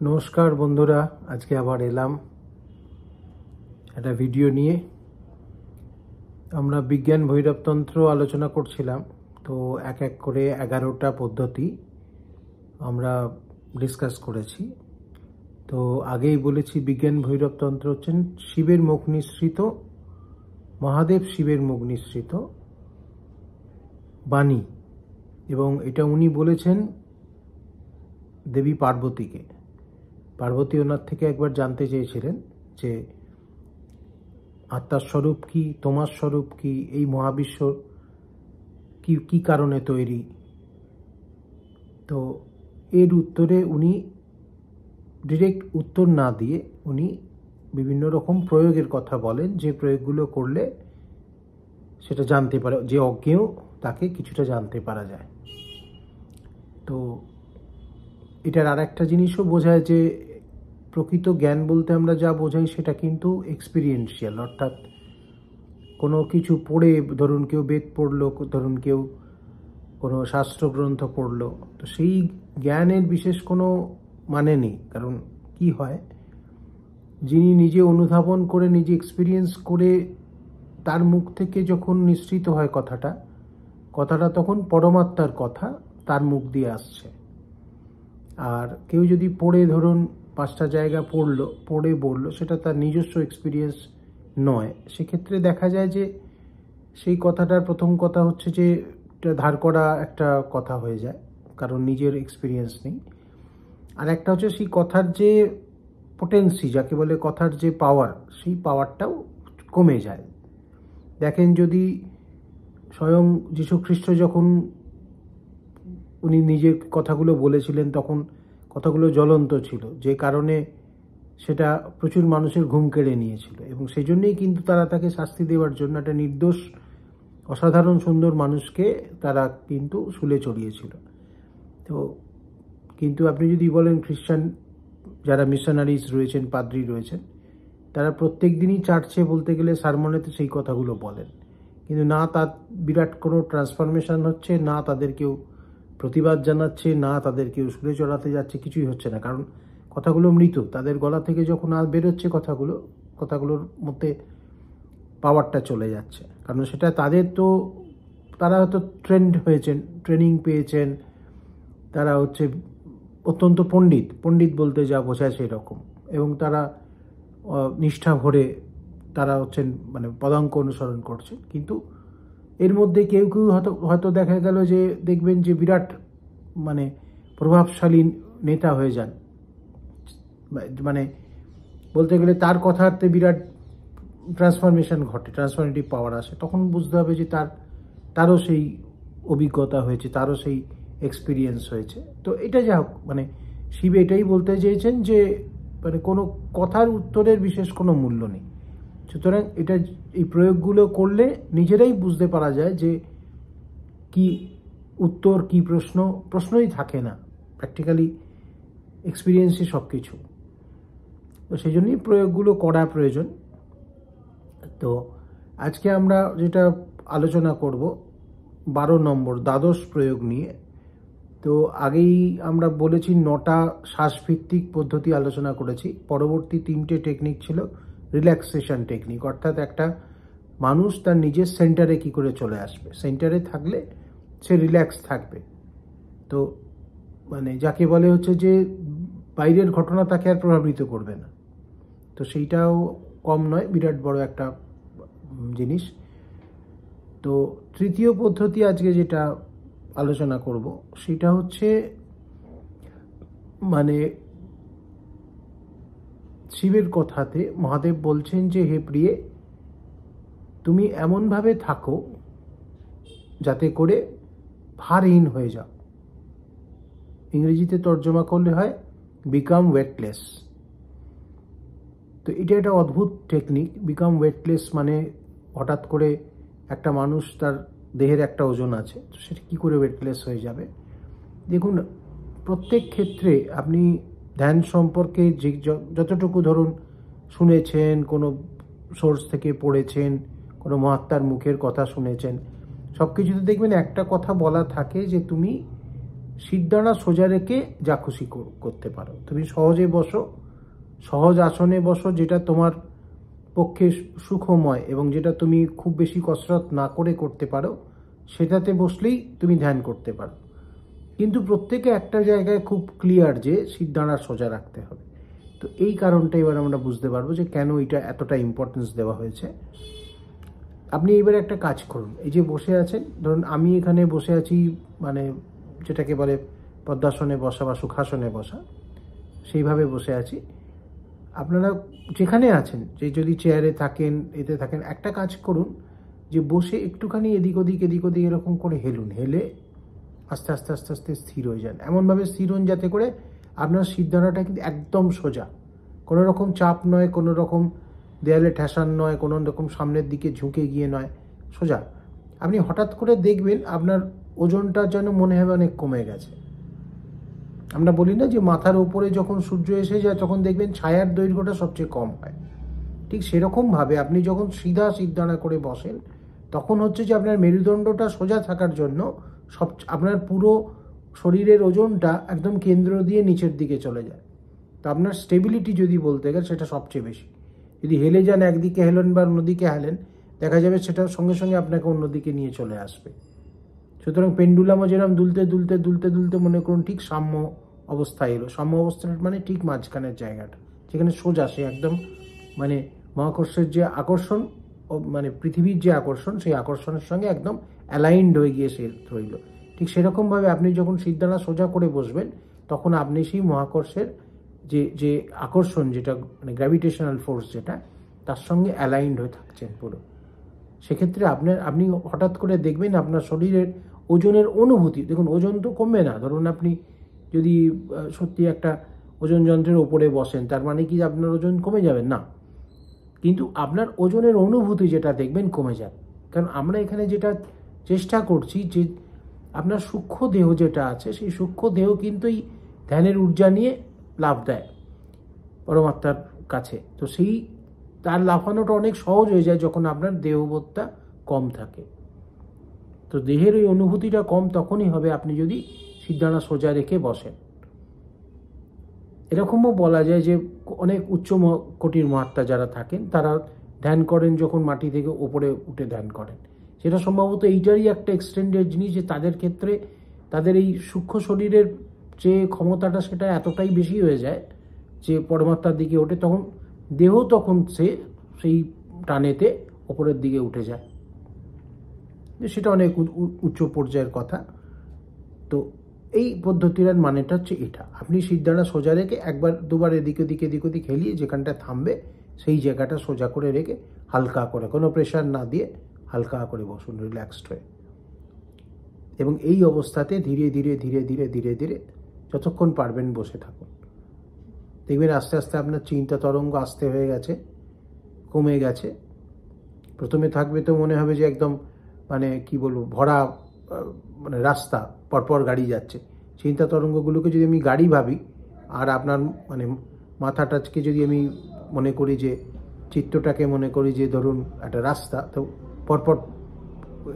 নমস্কার বন্ধুরা, আজকে আবার এলাম একটা ভিডিও নিয়ে। আমরা বিজ্ঞান ভৈরবতন্ত্র আলোচনা করছিলাম, তো এক এক করে 11টা পদ্ধতি আমরা ডিসকাস করেছি। তো আগেই বলেছি বিজ্ঞান ভৈরবতন্ত্র হচ্ছেন শিবের মুখ নিঃসৃত, মহাদেব শিবের মুখ নিঃসৃত বাণী, এবং এটা উনি বলেছেন দেবী পার্বতীকে। পার্বতী ওনার থেকে একবার জানতে চেয়েছিলেন যে আত্মার স্বরূপ কি, তোমার স্বরূপ কি, এই মহাবিশ্ব কি কি কারণে তৈরি। তো এর উত্তরে উনি ডিরেক্ট উত্তর না দিয়ে উনি বিভিন্ন রকম প্রয়োগের কথা বলেন, যে প্রয়োগগুলো করলে সেটা জানতে পারে, যে অজ্ঞেয় তাকে কিছুটা জানতে পারা যায়। তো এটার আর একটা জিনিসও বোঝায় যে প্রকৃত জ্ঞান বলতে আমরা যা বোঝাই সেটা কিন্তু এক্সপিরিয়েন্সিয়াল, অর্থাৎ কোনো কিছু পড়ে, ধরুন কেউ বেদ পড়লো, ধরুন কেউ কোনো শাস্ত্রগ্রন্থ পড়লো, তো সেই জ্ঞানের বিশেষ কোনো মানে নেই। কারণ কি হয়, যিনি নিজে অনুধাবন করে, নিজে এক্সপিরিয়েন্স করে তার মুখ থেকে যখন নিঃসৃত হয় কথাটা তখন পরমাত্মার কথা তার মুখ দিয়ে আসছে। আর কেউ যদি পড়ে, ধরুন 5টা জায়গা পড়ে বললো, সেটা তার নিজস্ব এক্সপিরিয়েন্স নয়। সেক্ষেত্রে দেখা যায় যে সেই কথাটার প্রথম কথা হচ্ছে যে ধার করা একটা কথা হয়ে যায়, কারণ নিজের এক্সপিরিয়েন্স নেই। আর একটা হচ্ছে সেই কথার যে পোটেন্সি, যাকে বলে কথার যে পাওয়ার, সেই পাওয়ারটাও কমে যায়। দেখেন, যদি স্বয়ং যীশুখ্রিস্ট যখন উনি নিজের কথাগুলো বলেছিলেন, তখন কথাগুলো জ্বলন্ত ছিল, যে কারণে সেটা প্রচুর মানুষের ঘুম কেড়ে নিয়েছিল, এবং সেই জন্যই কিন্তু তারা তাকে শাস্তি দেওয়ার জন্য একটা নির্দোষ অসাধারণ সুন্দর মানুষকে তারা কিন্তু শুলে চড়িয়েছিল। তো কিন্তু আপনি যদি বলেন খ্রিস্টান যারা মিশনারিজ রয়েছেন, পাদ্রী রয়েছেন, তারা প্রত্যেক দিনই চার্চে বলতে গেলে সারমনেতে সেই কথাগুলো বলেন, কিন্তু না তার বিরাট কোনো ট্রান্সফরমেশন হচ্ছে, না তাদের কেউ প্রতিবাদ জানাচ্ছে, না তাদের কেউ শুলে চড়াতে যাচ্ছে, কিছুই হচ্ছে না। কারণ কথাগুলো মৃত, তাদের গলা থেকে যখন আর বেরোচ্ছে কথাগুলোর মধ্যে পাওয়ারটা চলে যাচ্ছে। কারণ সেটা তাদের, তো তারা হয়তো ট্রেনিং পেয়েছেন, তারা হচ্ছে অত্যন্ত পণ্ডিত বলতে যা বোঝায় সেই রকম, এবং তারা নিষ্ঠা ভরে তারা হচ্ছেন মানে পদাঙ্ক অনুসরণ করছে। কিন্তু এর মধ্যে কেউ হয়তো দেখা গেল যে দেখবেন যে বিরাট মানে প্রভাবশালী নেতা হয়ে যান, মানে বলতে গেলে তার কথাতে বিরাট ট্রান্সফরমেশন ঘটে, ট্রান্সফরমেটিভ পাওয়ার আসে। তখন বুঝতে হবে যে তারও সেই অভিজ্ঞতা হয়েছে, তারও সেই এক্সপিরিয়েন্স হয়েছে। তো এটা যা হোক, মানে শিব এটাই বলতে চেয়েছেন যে মানে কোনো কথার উত্তরের বিশেষ কোনো মূল্য নেই। সুতরাং এই প্রয়োগগুলো করলে নিজেরাই বুঝতে পারা যায় যে কি উত্তর, কি প্রশ্নই থাকে না, প্র্যাকটিক্যালি এক্সপিরিয়েন্সই সব কিছু। তো সেই জন্যই প্রয়োগগুলো করা প্রয়োজন। তো আজকে আমরা যেটা আলোচনা করব 12 নম্বর দ্বাদশ প্রয়োগ নিয়ে। তো আগেই আমরা বলেছি 9টা শ্বাসভিত্তিক পদ্ধতি আলোচনা করেছি। পরবর্তী 3টে টেকনিক ছিল রিল্যাক্সেশন টেকনিক, অর্থাৎ একটা মানুষ তার নিজের সেন্টারে কি করে চলে আসবে, সেন্টারে থাকলে সে রিল্যাক্স থাকবে। তো মানে যাকে বলে হচ্ছে যে বাইরের ঘটনা তাকে আর প্রভাবিত করবে না। তো সেইটাও কম নয়, বিরাট বড় একটা জিনিস। তো তৃতীয় পদ্ধতি আজকে যেটা আলোচনা করব সেটা হচ্ছে মানে শিবের কথাতে মহাদেব বলছেন যে হে প্রিয়ে, তুমি এমনভাবে থাকো যাতে করে ভারহীন হয়ে যাও। ইংরেজিতে তর্জমা করলে হয় বিকাম ওয়েটলেস। তো এটা একটা অদ্ভুত টেকনিক। বিকাম ওয়েটলেস মানে হঠাৎ করে একটা মানুষ, তার দেহের একটা ওজন আছে, তো সেটা কী করে ওয়েটলেস হয়ে যাবে। দেখুন, প্রত্যেক ক্ষেত্রে আপনি ধ্যান সম্পর্কে যে যতটুকু ধরুন শুনেছেন, কোনো সোর্স থেকে পড়েছেন, কোনো মহাত্মার মুখের কথা শুনেছেন, সব কিছুতে দেখবেন একটা কথা বলা থাকে যে তুমি শিরদাঁড়া সোজা রেখে যা খুশি করতে পারো। তুমি সহজে বসো, সহজ আসনে বসো, যেটা তোমার পক্ষে সুখময় এবং যেটা তুমি খুব বেশি কসরত না করে করতে পারো, সেটাতে বসলেই তুমি ধ্যান করতে পারো। কিন্তু প্রত্যেকে একটা জায়গায় খুব ক্লিয়ার যে শিরদাঁড়া সোজা রাখতে হবে। তো এই কারণটা এবার আমরা বুঝতে পারবো যে কেন এটা এতটা ইম্পর্টেন্স দেওয়া হয়েছে। আপনি এবার একটা কাজ করুন, এই যে বসে আছেন, ধরুন আমি এখানে বসে আছি, মানে যেটাকে বলে পদ্মাসনে বসা বা সুখাসনে বসা, সেইভাবে বসে আছি। আপনারা যেখানে আছেন, যে যদি চেয়ারে থাকেন, এতে থাকেন, একটা কাজ করুন যে বসে একটুখানি এদিক ওদিক এরকম করে হেলুন, হেলে আস্তে আস্তে আস্তে আস্তে স্থির হয়ে যান। এমনভাবে স্থির হন যাতে করে আপনার শিরদাঁড়াটা কিন্তু একদম সোজা, কোনো রকম চাপ নয়, কোনো রকম দেয়ালে ঠেসান নয়, কোনো রকম সামনের দিকে ঝুঁকে গিয়ে নয়, সোজা। আপনি হঠাৎ করে দেখবেন আপনার ওজনটা যেন মনে হবে অনেক কমে গেছে। আমরা বলি না যে মাথার উপরে যখন সূর্য এসে যায় তখন দেখবেন ছায়ার দৈর্ঘ্যটা সবচেয়ে কম হয়, ঠিক সেরকমভাবে আপনি যখন সিধা শিরদাঁড়া করে বসেন তখন হচ্ছে যে আপনার মেরুদণ্ডটা সোজা থাকার জন্য আপনার পুরো শরীরের ওজনটা একদম কেন্দ্র দিয়ে নিচের দিকে চলে যায়। তো আপনার স্টেবিলিটি যদি বলতে গেলে সেটা সবচেয়ে বেশি। যদি হেলে যান, একদিকে হেলেন বা অন্যদিকে হেলেন, দেখা যাবে সেটা সঙ্গে সঙ্গে আপনাকে অন্যদিকে নিয়ে চলে আসবে। সুতরাং পেন্ডুলামও যেরকম দুলতে দুলতে দুলতে দুলতে মনে করুন ঠিক সাম্য অবস্থায় এলো। সাম্য অবস্থাটা মানে ঠিক মাঝখানের জায়গাটা, যেখানে সোজা, সে একদম মানে মহাকর্ষের যে আকর্ষণ, মানে পৃথিবীর যে আকর্ষণ, সেই আকর্ষণের সঙ্গে একদম অ্যালাইন্ড হয়ে গিয়ে সে রইল। ঠিক সেরকমভাবে আপনি যখন শিরদাঁড়া সোজা করে বসবেন তখন আপনি সেই মহাকর্ষের যে আকর্ষণ, যেটা মানে গ্র্যাভিটেশনাল ফোর্স, যেটা তার সঙ্গে অ্যালাইন্ড হয়ে থাকছেন পুরো। সেক্ষেত্রে আপনি হঠাৎ করে দেখবেন আপনার শরীরের ওজনের অনুভূতি, দেখুন ওজন তো কমবে না। ধরুন আপনি যদি সত্যি একটা ওজন যন্ত্রের ওপরে বসেন, তার মানে কি আপনার ওজন কমে যাবে? না, কিন্তু আপনার ওজনের অনুভূতি যেটা দেখবেন কমে যায়। কারণ আমরা এখানে যেটা চেষ্টা করছি যে আপনার সূক্ষ্ম দেহ যেটা আছে, সেই সূক্ষ্ম দেহ কিন্তু এই ধ্যানের ঊর্জা নিয়ে লাভ দেয় পরমাত্মার কাছে। তো সেই তার লাফানোটা অনেক সহজ হয়ে যায় যখন আপনার দেহবোধটা কম থাকে। তো দেহের ওই অনুভূতিটা কম তখনই হবে আপনি যদি শিরদাঁড়া সোজা রেখে বসেন। এরকমও বলা যায় যে অনেক উচ্চ কোটির মহাত্মা যারা থাকেন তারা ধ্যান করেন যখন মাটি থেকে ওপরে উঠে ধ্যান করেন। সেটা সম্ভবত এইটারই একটা এক্সটেন্ডেড জিনিস যে তাদের ক্ষেত্রে তাদের এই সূক্ষ্ম শরীরের যে ক্ষমতাটা সেটা এতটাই বেশি হয়ে যায় যে পরমাত্মার দিকে ওঠে, তখন দেহ তখন সেই টানেতে ওপরের দিকে উঠে যায়। সেটা অনেক উচ্চ পর্যায়ের কথা। তো এই পদ্ধতির মানেটা হচ্ছে এটা, আপনি শিরদাঁড়া সোজা রেখে একবার দুবার এদিক ওদিক হেলিয়ে যেখানটা থামবে সেই জায়গাটা সোজা করে রেখে হালকা করে, কোনো প্রেশার না দিয়ে হালকা করে বসুন রিল্যাক্সড হয়ে। এবং এই অবস্থাতে ধীরে ধীরে ধীরে ধীরে ধীরে ধীরে যতক্ষণ পারবেন বসে থাকুন। দেখবেন আস্তে আস্তে আপনার চিন্তা তরঙ্গ আস্তে হয়ে গেছে, কমে গেছে। প্রথমে থাকবে তো মনে হবে যে একদম মানে কি বলবো, ভরা মানে রাস্তা, পরপর গাড়ি যাচ্ছে। চিন্তা তরঙ্গগুলোকে যদি আমি গাড়ি ভাবি, আর আপনার মানে মাথাটাকে যদি আমি মনে করি যে চিত্তটাকে মনে করি যে ধরুন একটা রাস্তা, তো পরপর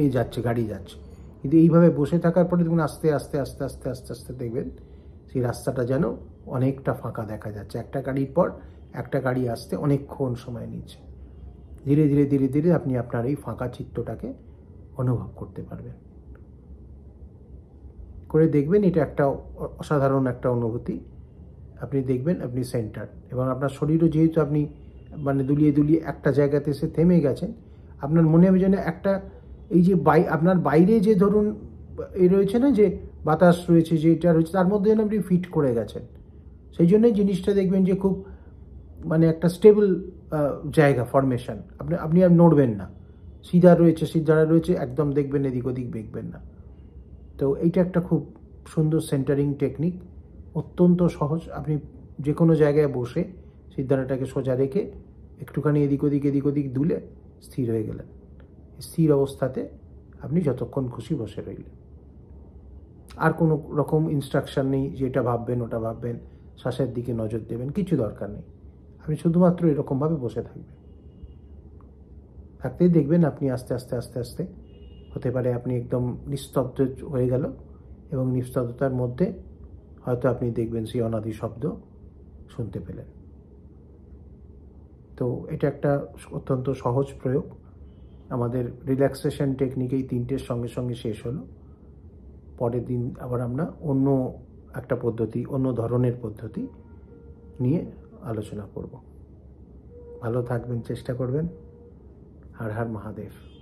এই যাচ্ছে, গাড়ি যাচ্ছে। কিন্তু এইভাবে বসে থাকার পরে দেখুন আস্তে আস্তে আস্তে আস্তে আস্তে আস্তে দেখবেন সেই রাস্তাটা যেন অনেকটা ফাঁকা দেখা যাচ্ছে। একটা গাড়ির পর একটা গাড়ি আসতে অনেকক্ষণ সময় নিচ্ছে। ধীরে ধীরে ধীরে ধীরে আপনি আপনার এই ফাঁকা চিত্তটাকে অনুভব করতে পারবেন। করে দেখবেন এটা একটা অসাধারণ একটা অনুভূতি। আপনি দেখবেন আপনি সেন্টার, এবং আপনার শরীরও যেহেতু আপনি মানে দুলিয়ে দুলিয়ে একটা জায়গাতে এসে থেমে গেছেন, আপনার মনে হবে যেন একটা এই যে আপনার বাইরে যে ধরুন এই রয়েছে না, যে বাতাস রয়েছে, যেটা রয়েছে তার মধ্যে যেন আপনি ফিট করে গেছেন। সেই জন্যই জিনিসটা দেখবেন যে খুব মানে একটা স্টেবল জায়গা, ফরমেশন। আপনি আর নড়বেন না, সিধা রয়েছে একদম, দেখবেন এদিক ওদিক দেখবেন না। তো এইটা একটা খুব সুন্দর সেন্টারিং টেকনিক, অত্যন্ত সহজ। আপনি যে কোনো জায়গায় বসে শিরদাঁড়াটাকে সোজা রেখে একটুখানি এদিক ওদিক দুলে স্থির হয়ে গেলেন। স্থির অবস্থাতে আপনি যতক্ষণ খুশি বসে রইলেন। আর কোনো রকম ইনস্ট্রাকশন নেই যে এটা ভাববেন ওটা ভাববেন, শ্বাসের দিকে নজর দেবেন, কিছু দরকার নেই। আপনি শুধুমাত্র এরকমভাবে বসে থাকবেন। থাকতেই দেখবেন আপনি আস্তে আস্তে আস্তে আস্তে হতে পারে আপনি একদম নিস্তব্ধ হয়ে গেল, এবং নিস্তব্ধতার মধ্যে হয়তো আপনি দেখবেন সেই অনাদি শব্দ শুনতে পেলেন। তো এটা একটা অত্যন্ত সহজ প্রয়োগ। আমাদের রিল্যাক্সেশন টেকনিক এই 3টের সঙ্গে সঙ্গে শেষ হলো। পরের দিন আবার আমরা অন্য একটা পদ্ধতি, অন্য ধরনের পদ্ধতি নিয়ে আলোচনা করব। ভালো থাকবেন, চেষ্টা করবেন। হর হর মহাদেব।